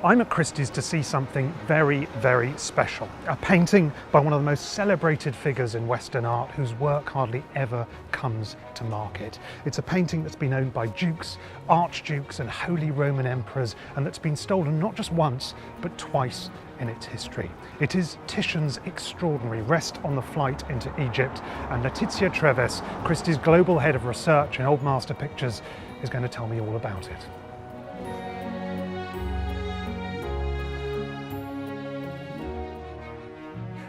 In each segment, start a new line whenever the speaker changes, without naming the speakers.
I'm at Christie's to see something very, very special. A painting by one of the most celebrated figures in Western art whose work hardly ever comes to market. It's a painting that's been owned by dukes, archdukes and Holy Roman emperors, and that's been stolen not just once, but twice in its history. It is Titian's extraordinary Rest on the Flight into Egypt, and Letizia Treves, Christie's global head of research in Old Master Pictures, is going to tell me all about it.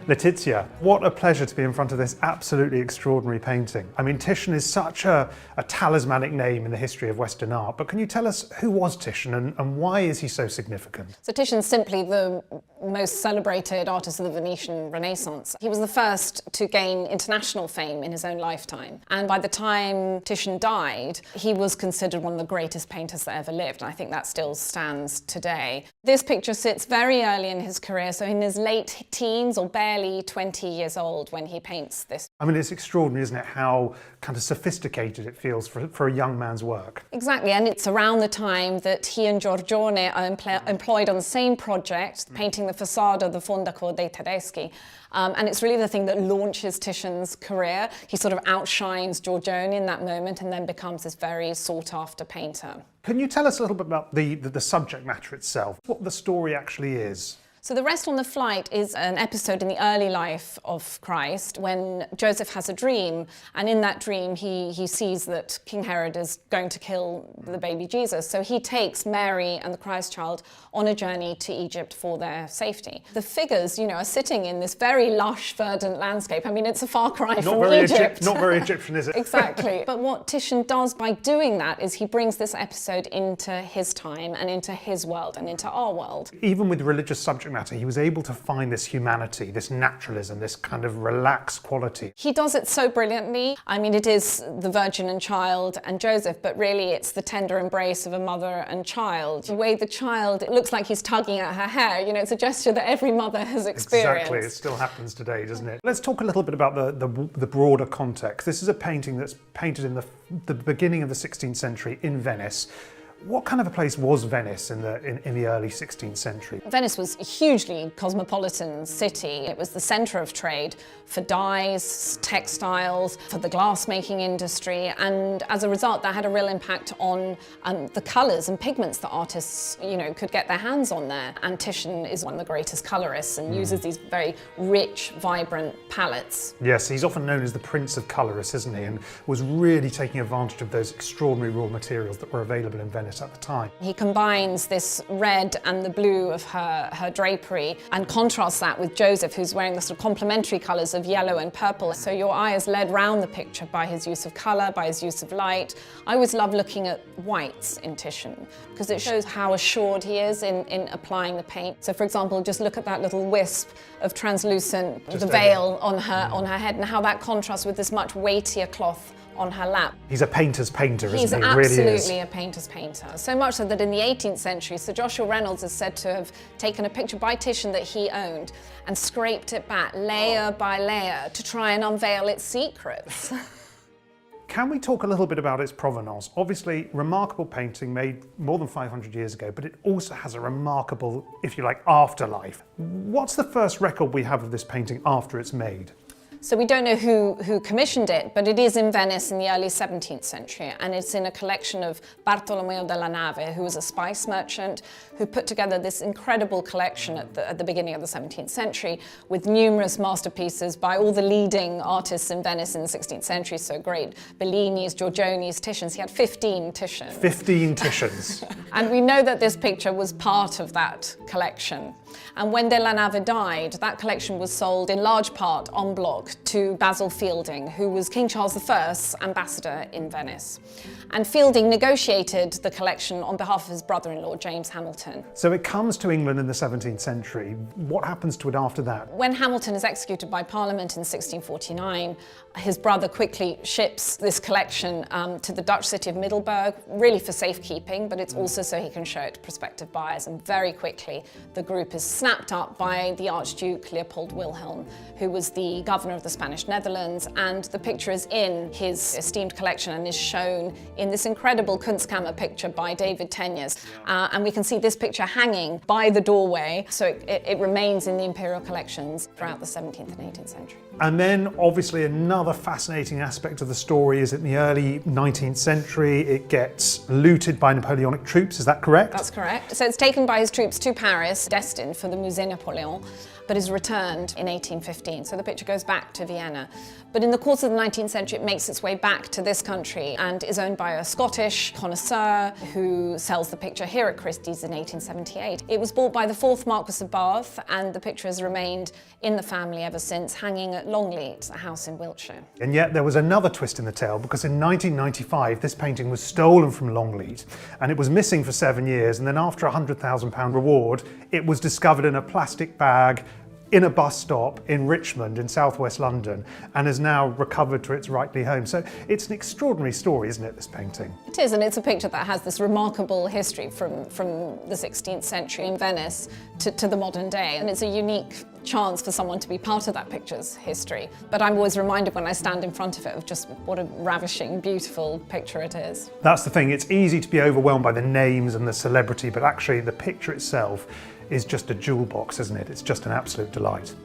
Letizia, what a pleasure to be in front of this absolutely extraordinary painting. I mean, Titian is such a talismanic name in the history of Western art, but can you tell us who was Titian and why is he so significant?
So Titian's simply the most celebrated artist of the Venetian Renaissance. He was the first to gain international fame in his own lifetime. And by the time Titian died, he was considered one of the greatest painters that ever lived. And I think that still stands today. This picture sits very early in his career, so in his late teens or barely 20 years old when he paints this.
I mean, it's extraordinary, isn't it, how kind of sophisticated it feels for a young man's work.
Exactly, and it's around the time that he and Giorgione are employed on the same project, painting the facade of the Fondaco dei Tedeschi. And it's really the thing that launches Titian's career. He sort of outshines Giorgione in that moment and then becomes this very sought-after painter.
Can you tell us a little bit about the subject matter itself, what the story actually is?
So the Rest on the Flight is an episode in the early life of Christ when Joseph has a dream, and in that dream he sees that King Herod is going to kill the baby Jesus. So he takes Mary and the Christ child on a journey to Egypt for their safety. The figures, are sitting in this very lush, verdant landscape. I mean, it's a far cry from Egypt.
Not very Egyptian, is it?
Exactly. But what Titian does by doing that is he brings this episode into his time and into his world and into our world.
Even with religious subject matter, he was able to find this humanity, this naturalism, this kind of relaxed quality.
He does it so brilliantly. I mean, it is the Virgin and Child and Joseph, but really it's the tender embrace of a mother and child. The way the child, it looks like he's tugging at her hair. It's a gesture that every mother has experienced.
Exactly, it still happens today, doesn't it? Let's talk a little bit about the broader context. This is a painting that's painted in the beginning of the 16th century in Venice. What kind of a place was Venice in the early 16th century?
Venice was a hugely cosmopolitan city. It was the centre of trade for dyes, textiles, for the glass-making industry, and as a result that had a real impact on the colours and pigments that artists, could get their hands on there. And Titian is one of the greatest colourists and uses these very rich, vibrant palettes.
Yes, he's often known as the Prince of Colourists, isn't he? And was really taking advantage of those extraordinary raw materials that were available in Venice at the time.
He combines this red and the blue of her drapery and contrasts that with Joseph, who's wearing the sort of complementary colours of yellow and purple. So your eye is led round the picture by his use of colour, by his use of light. I always love looking at whites in Titian because it shows how assured he is in applying the paint. So for example, just look at that little wisp of translucent, the veil on her head, and how that contrasts with this much weightier cloth on her lap.
He's a painter's painter, isn't he?
He's
Really
absolutely a painter's painter. So much so that in the 18th century, Sir Joshua Reynolds is said to have taken a picture by Titian that he owned and scraped it back layer by layer to try and unveil its secrets.
Can we talk a little bit about its provenance? Obviously, remarkable painting made more than 500 years ago, but it also has a remarkable, if you like, afterlife. What's the first record we have of this painting after it's made?
So we don't know who commissioned it, but it is in Venice in the early 17th century, and it's in a collection of Bartolomeo della Nave, who was a spice merchant who put together this incredible collection at the beginning of the 17th century with numerous masterpieces by all the leading artists in Venice in the 16th century, so great Bellini's, Giorgione's, Titian's. He had 15 Titians.
15 Titians.
And we know that this picture was part of that collection. And when Della Nave died, that collection was sold in large part en bloc to Basil Fielding, who was King Charles I's ambassador in Venice. And Fielding negotiated the collection on behalf of his brother-in-law, James Hamilton.
So it comes to England in the 17th century. What happens to it after that?
When Hamilton is executed by Parliament in 1649, his brother quickly ships this collection to the Dutch city of Middelburg, really for safekeeping, but it's also so he can show it to prospective buyers. And very quickly, the group is snapped up by the Archduke Leopold Wilhelm, who was the governor of the Spanish Netherlands, and the picture is in his esteemed collection and is shown in this incredible Kunstkammer picture by David Teniers. And we can see this picture hanging by the doorway, so it remains in the imperial collections throughout the 17th and 18th century.
And then obviously another fascinating aspect of the story is in the early 19th century it gets looted by Napoleonic troops, is that correct?
That's correct. So it's taken by his troops to Paris, destined for the Musée Napoléon, but is returned in 1815. So the picture goes back to Vienna. But in the course of the 19th century, it makes its way back to this country and is owned by a Scottish connoisseur who sells the picture here at Christie's in 1878. It was bought by the 4th Marquess of Bath, and the picture has remained in the family ever since, hanging at Longleat, a house in Wiltshire.
And yet there was another twist in the tale, because in 1995 this painting was stolen from Longleat and it was missing for 7 years, and then after a £100,000 reward it was discovered in a plastic bag in a bus stop in Richmond in southwest London and is now recovered to its rightly home. So it's an extraordinary story, isn't it, this painting?
It is, and it's a picture that has this remarkable history from the 16th century in Venice to the modern day, and it's a unique chance for someone to be part of that picture's history. But I'm always reminded when I stand in front of it of just what a ravishing, beautiful picture it is.
That's the thing, it's easy to be overwhelmed by the names and the celebrity, but actually the picture itself is just a jewel box, isn't it? It's just an absolute delight.